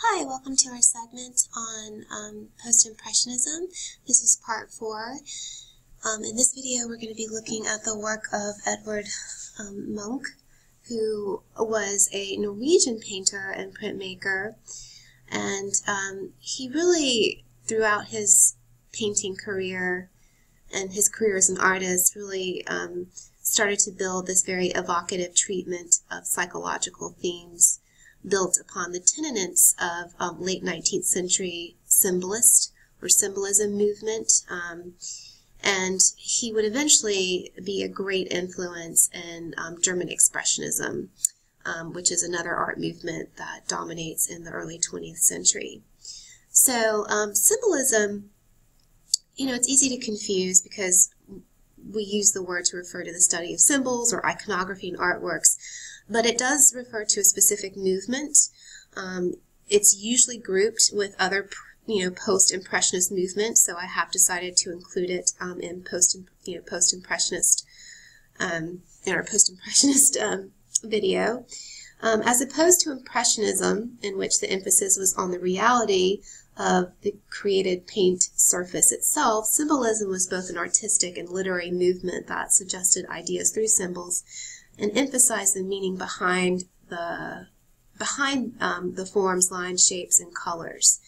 Hi, welcome to our segment on Post-Impressionism. This is part 4. In this video, we're going to be looking at the work of Edvard Munch, who was a Norwegian painter and printmaker, and he really, throughout his painting career and his career as an artist, really started to build this very evocative treatment of psychological themes built upon the tenets of late 19th century symbolist or symbolism movement, and he would eventually be a great influence in German Expressionism, which is another art movement that dominates in the early 20th century. So symbolism, it's easy to confuse because we use the word to refer to the study of symbols or iconography in artworks, but it does refer to a specific movement. It's usually grouped with other, post-impressionist movements, so I have decided to include it in post-impressionist, in our post-impressionist video, as opposed to impressionism, in which the emphasis was on the reality of the created paint surface itself. Symbolism was both an artistic and literary movement that suggested ideas through symbols and emphasize the meaning behind the forms, lines, shapes, and colors.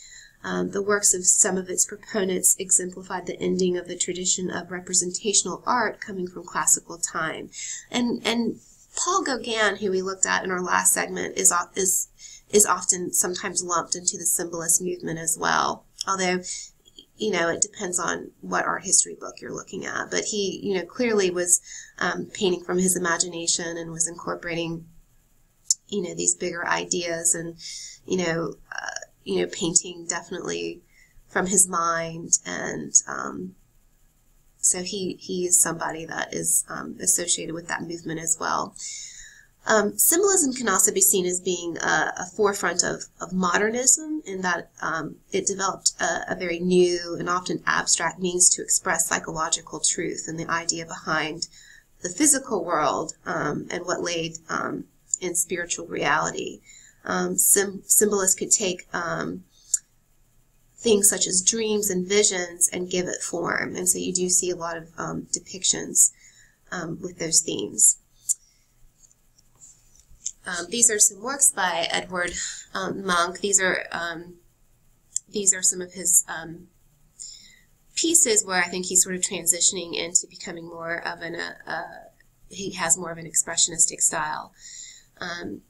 The works of some of its proponents exemplified the ending of the tradition of representational art coming from classical time. And Paul Gauguin, who we looked at in our last segment, is often sometimes lumped into the symbolist movement as well. Although, it depends on what art history book you're looking at. But he, clearly was painting from his imagination and was incorporating, these bigger ideas and, painting definitely from his mind. And so he is somebody that is associated with that movement as well. Symbolism can also be seen as being a forefront of modernism, in that it developed a very new and often abstract means to express psychological truth and the idea behind the physical world and what laid in spiritual reality. Symbolists could take things such as dreams and visions and give it form, and so you do see a lot of depictions with those themes. These are some works by Edvard Munch. These are some of his pieces where I think he's sort of transitioning into becoming more of he has more of an expressionistic style. In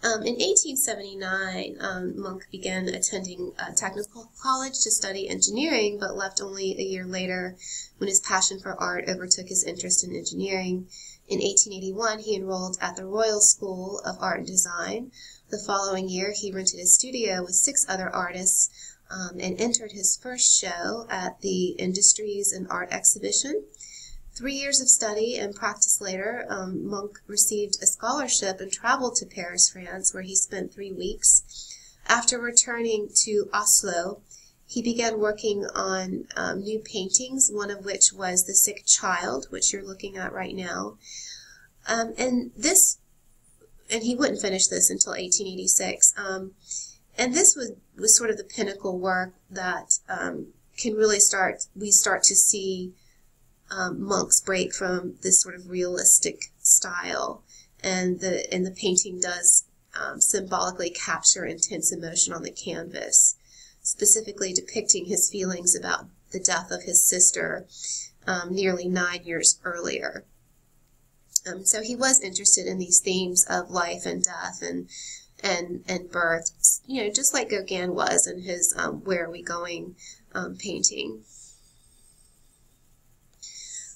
1879, Munch began attending technical college to study engineering, but left only a year later when his passion for art overtook his interest in engineering. In 1881, he enrolled at the Royal School of Art and Design. The following year, he rented a studio with 6 other artists and entered his first show at the Industries and Art Exhibition. 3 years of study and practice later, Munch received a scholarship and traveled to Paris, France, where he spent 3 weeks. After returning to Oslo, he began working on new paintings, one of which was The Sick Child, which you're looking at right now. And he wouldn't finish this until 1886. And this was sort of the pinnacle work that we start to see Munch's break from this sort of realistic style, and the painting does symbolically capture intense emotion on the canvas, specifically depicting his feelings about the death of his sister nearly 9 years earlier. So he was interested in these themes of life and death and birth, just like Gauguin was in his Where Are We Going painting.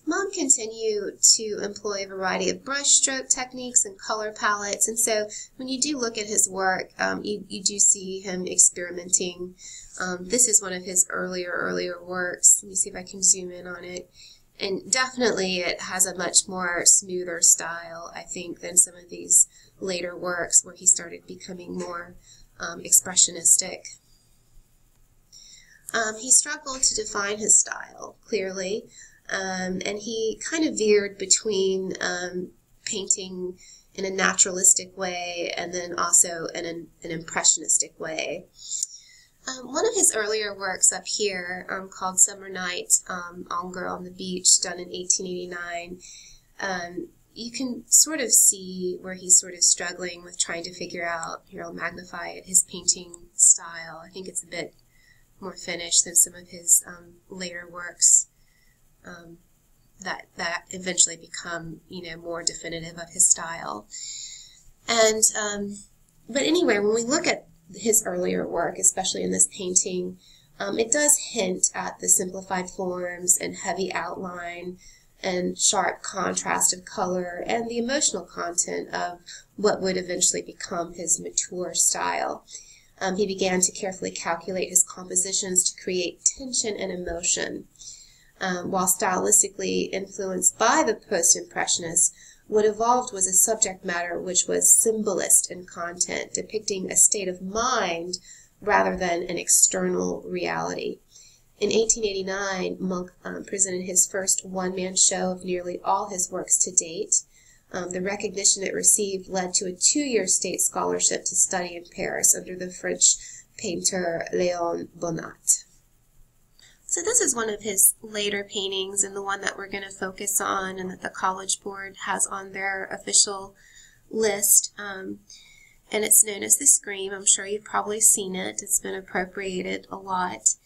Munch continued to employ a variety of brushstroke techniques and color palettes, and so when you do look at his work, you do see him experimenting. This is one of his earlier works. Let me see if I can zoom in on it. And definitely it has a much more smoother style, I think, than some of these later works where he started becoming more expressionistic. He struggled to define his style clearly, and he kind of veered between painting in a naturalistic way, and then also in an impressionistic way. One of his earlier works up here, called Summer Night, On Girl on the Beach, done in 1889, you can sort of see where he's sort of struggling with trying to figure out, here I'll magnify it, his painting style. I think it's a bit more finished than some of his later works that eventually become, more definitive of his style. And but anyway, when we look at his earlier work, especially in this painting, it does hint at the simplified forms and heavy outline and sharp contrast of color and the emotional content of what would eventually become his mature style. He began to carefully calculate his compositions to create tension and emotion. While stylistically influenced by the post-impressionists, what evolved was a subject matter which was symbolist in content, depicting a state of mind rather than an external reality. In 1889, Munch presented his first one-man show of nearly all his works to date. The recognition it received led to a 2-year state scholarship to study in Paris under the French painter Léon Bonnat. So this is one of his later paintings, and the one that we're going to focus on and that the College Board has on their official list. And it's known as The Scream. I'm sure you've probably seen it. It's been appropriated a lot.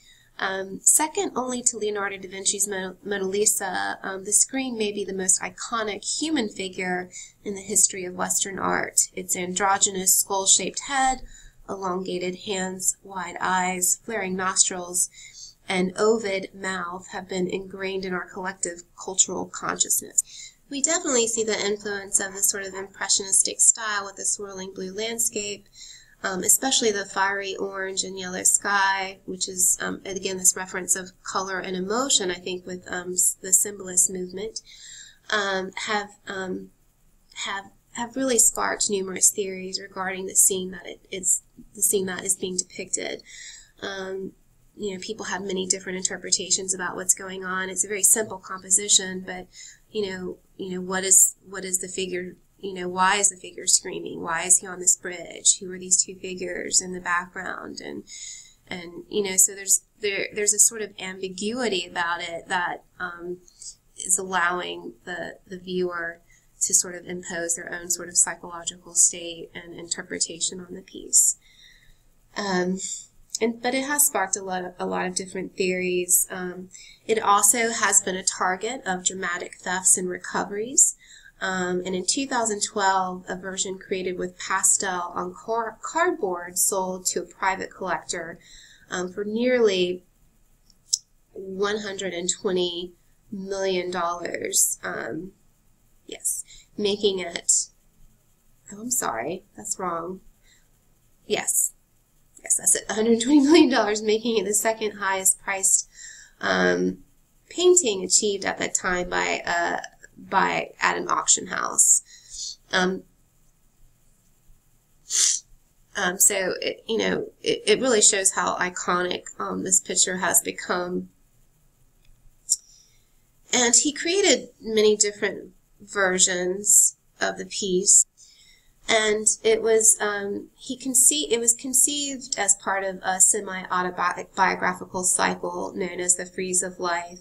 Second only to Leonardo da Vinci's Mona Lisa, The Scream may be the most iconic human figure in the history of Western art. Its androgynous skull-shaped head, elongated hands, wide eyes, flaring nostrils, and ovid mouth have been ingrained in our collective cultural consciousness. We definitely see the influence of this sort of impressionistic style with the swirling blue landscape, especially the fiery orange and yellow sky, which is, again, this reference of color and emotion, I think, with the symbolist movement, have really sparked numerous theories regarding the scene that is being depicted. People have many different interpretations about what's going on. It's a very simple composition, but what is the figure? Why is the figure screaming? Why is he on this bridge? Who are these two figures in the background? And so there's a sort of ambiguity about it that is allowing the viewer to sort of impose their own sort of psychological state and interpretation on the piece. But it has sparked a lot of different theories. It also has been a target of dramatic thefts and recoveries. And in 2012, a version created with pastel on cardboard sold to a private collector for nearly $120 million. Yes, making it, oh, I'm sorry, that's wrong. Yes, that's it, $120 million, making it the second highest priced painting achieved at that time at an auction house. So it really shows how iconic this picture has become. And he created many different versions of the piece. And it was conceived as part of a semi-autobiographical cycle known as the Frieze of Life.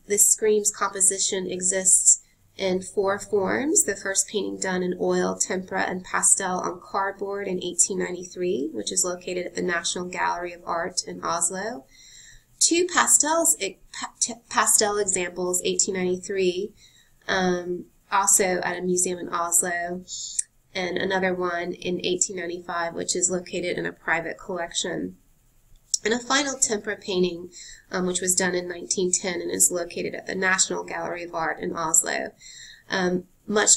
This Scream's composition exists in 4 forms. The first painting done in oil, tempera, and pastel on cardboard in 1893, which is located at the National Gallery of Art in Oslo. 2 pastel examples, 1893, also at a museum in Oslo, and another one in 1895, which is located in a private collection. And a final tempera painting, which was done in 1910 and is located at the National Gallery of Art in Oslo. Munch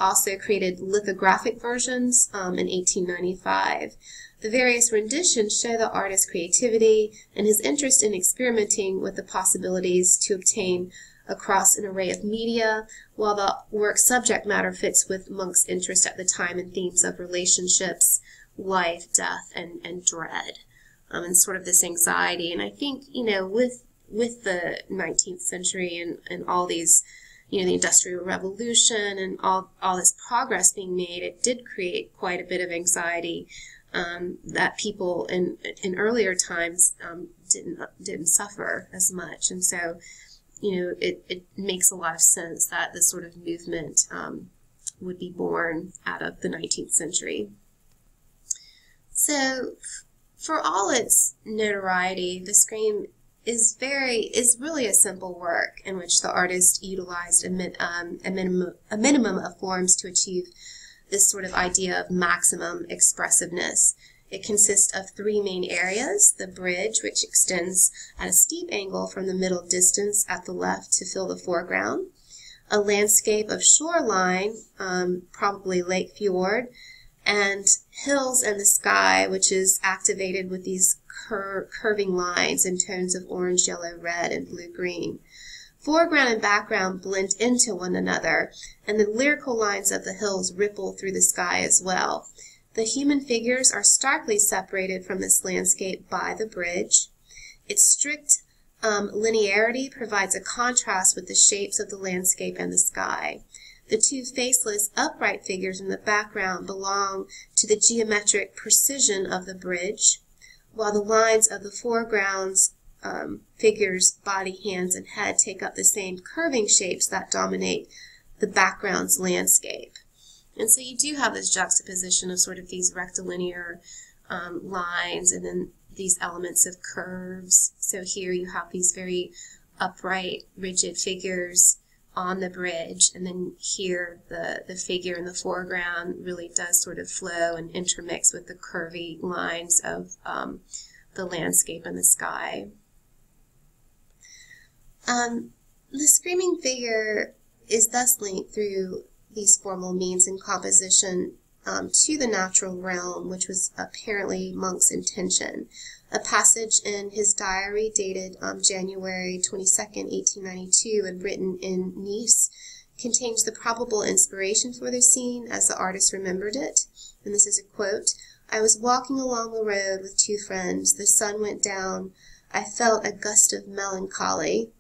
also created lithographic versions in 1895. The various renditions show the artist's creativity and his interest in experimenting with the possibilities to obtain across an array of media, while the work's subject matter fits with Munch's interest at the time in themes of relationships, life, death, and dread, and sort of this anxiety. And I think, with the 19th century and all these, the Industrial Revolution and all this progress being made, it did create quite a bit of anxiety that people in earlier times didn't suffer as much. And so, it makes a lot of sense that this sort of movement would be born out of the 19th century. So, for all its notoriety, the Scream is really a simple work in which the artist utilized a minimum of forms to achieve this sort of idea of maximum expressiveness. It consists of three main areas: the bridge, which extends at a steep angle from the middle distance at the left to fill the foreground, a landscape of shoreline, probably Lake Fjord, and hills and the sky, which is activated with these curving lines in tones of orange, yellow, red, and blue-green. Foreground and background blend into one another, and the lyrical lines of the hills ripple through the sky as well. The human figures are starkly separated from this landscape by the bridge. Its strict linearity provides a contrast with the shapes of the landscape and the sky. The two faceless, upright figures in the background belong to the geometric precision of the bridge, while the lines of the foreground's figures' body, hands, and head take up the same curving shapes that dominate the background's landscape. And so you do have this juxtaposition of sort of these rectilinear lines and then these elements of curves. So here you have these very upright, rigid figures on the bridge, and then here the figure in the foreground really does sort of flow and intermix with the curvy lines of the landscape and the sky. The screaming figure is thus linked through these formal means in composition to the natural realm, which was apparently Munch's intention. A passage in his diary dated January 22nd, 1892, and written in Nice, contains the probable inspiration for the scene as the artist remembered it. And this is a quote: "I was walking along the road with two friends. The sun went down. I felt a gust of melancholy."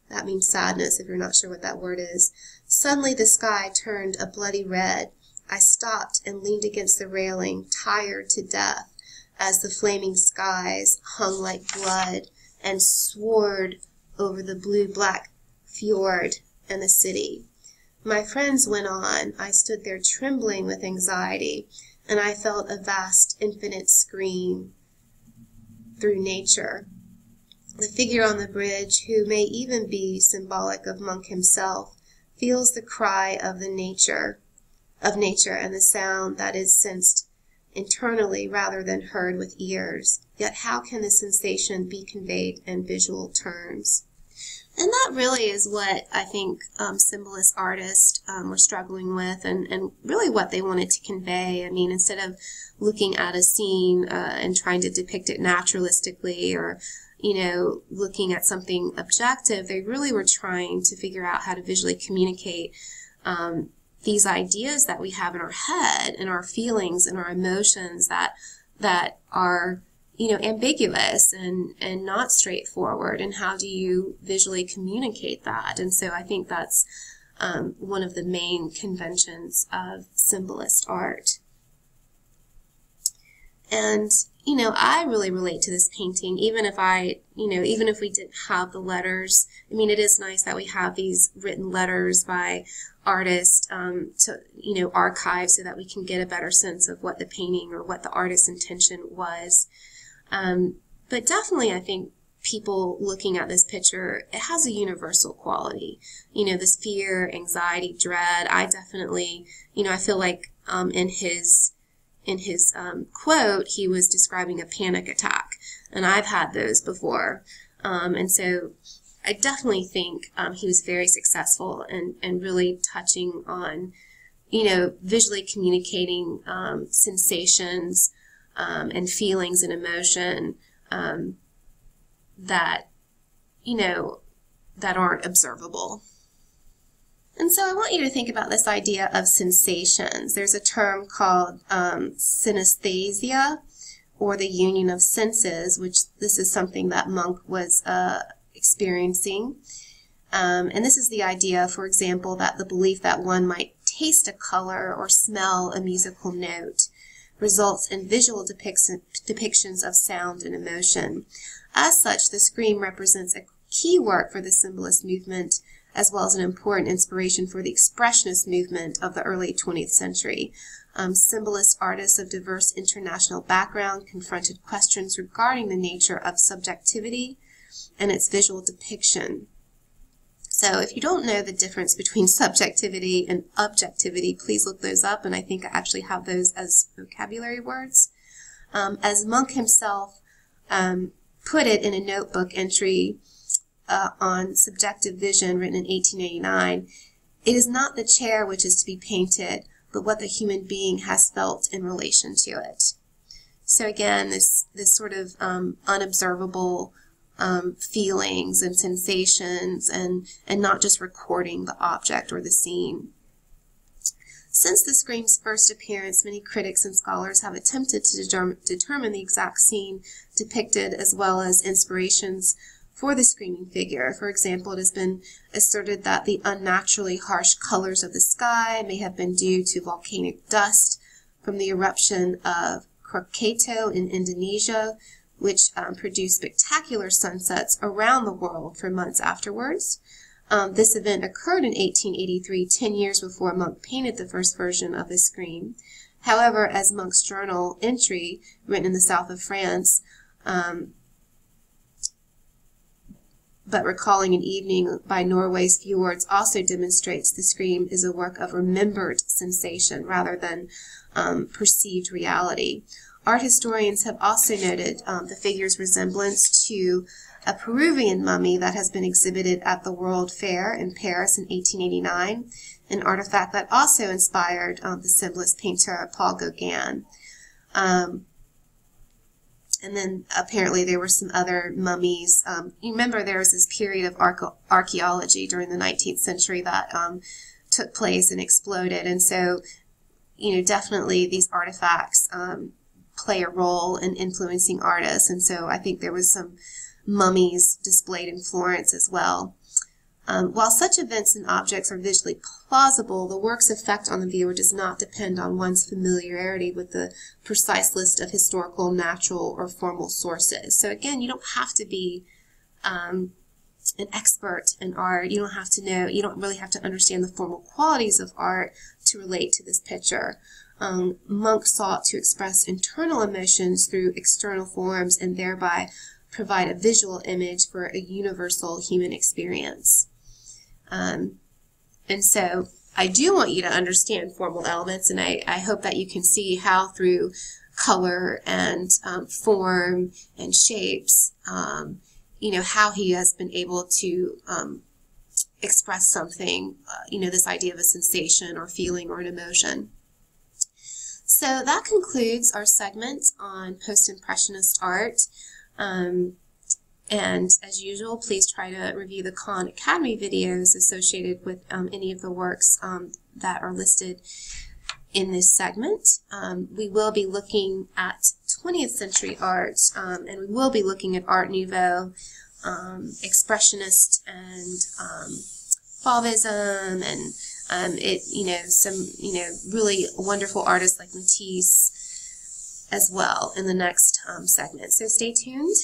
That means sadness, if you're not sure what that word is. "Suddenly the sky turned a bloody red. I stopped and leaned against the railing, tired to death, as the flaming skies hung like blood and soared over the blue-black fjord and the city. My friends went on. I stood there trembling with anxiety, and I felt a vast, infinite scream through nature. The figure on the bridge, who may even be symbolic of Munch himself, feels the cry of nature, and the sound that is sensed internally rather than heard with ears. Yet how can the sensation be conveyed in visual terms?" And that really is what I think symbolist artists were struggling with, and really what they wanted to convey. I mean, instead of looking at a scene and trying to depict it naturalistically, or looking at something objective, they really were trying to figure out how to visually communicate these ideas that we have in our head, and our feelings and our emotions that are ambiguous and not straightforward, and how do you visually communicate that? And so I think that's one of the main conventions of symbolist art. And I really relate to this painting, even if we didn't have the letters. I mean, it is nice that we have these written letters by artists to archive, so that we can get a better sense of what the painting or what the artist's intention was. But definitely, I think people looking at this picture, it has a universal quality. This fear, anxiety, dread. I definitely, I feel like in his quote, he was describing a panic attack, and I've had those before. And so I definitely think he was very successful and really touching on, visually communicating sensations and feelings and emotion that aren't observable. And so I want you to think about this idea of sensations. There's a term called synesthesia, or the union of senses, which this is something that Munch was experiencing. And this is the idea, for example, that the belief that one might taste a color or smell a musical note results in visual depictions of sound and emotion. As such, the scream represents a key work for the Symbolist movement, as well as an important inspiration for the Expressionist movement of the early 20th century. Symbolist artists of diverse international background confronted questions regarding the nature of subjectivity and its visual depiction. So if you don't know the difference between subjectivity and objectivity, please look those up, and I think I actually have those as vocabulary words. As Munch himself put it in a notebook entry on subjective vision written in 1889, it is not the chair which is to be painted, but what the human being has felt in relation to it. So again, this sort of unobservable feelings and sensations, and not just recording the object or the scene. Since the scream's first appearance, many critics and scholars have attempted to determine the exact scene depicted, as well as inspirations for the screaming figure. For example, it has been asserted that the unnaturally harsh colors of the sky may have been due to volcanic dust from the eruption of Krakatoa in Indonesia, which produced spectacular sunsets around the world for months afterwards. This event occurred in 1883, 10 years before Munch painted the first version of the scream. However, as Munch's journal entry, written in the south of France, but recalling an evening by Norway's fjords, also demonstrates the scream is a work of remembered sensation rather than perceived reality. Art historians have also noted the figure's resemblance to a Peruvian mummy that has been exhibited at the World Fair in Paris in 1889, an artifact that also inspired the Symbolist painter Paul Gauguin. And then apparently there were some other mummies. You remember there was this period of archaeology during the 19th century that took place and exploded, and so, you know, definitely these artifacts play a role in influencing artists, and so I think there was some mummies displayed in Florence as well. While such events and objects are visually plausible, the work's effect on the viewer does not depend on one's familiarity with the precise list of historical, natural, or formal sources. So again, you don't have to be an expert in art. You don't have to know, you don't really have to understand the formal qualities of art to relate to this picture. Munch sought to express internal emotions through external forms and thereby provide a visual image for a universal human experience. And so I do want you to understand formal elements, and I hope that you can see how through color and form and shapes, you know, how he has been able to express something, you know, this idea of a sensation or feeling or an emotion. So that concludes our segment on post-impressionist art. And as usual, please try to review the Khan Academy videos associated with any of the works that are listed in this segment. We will be looking at 20th century art, and we will be looking at Art Nouveau, Expressionist, and Fauvism, and some really wonderful artists like Matisse as well in the next segment. So stay tuned.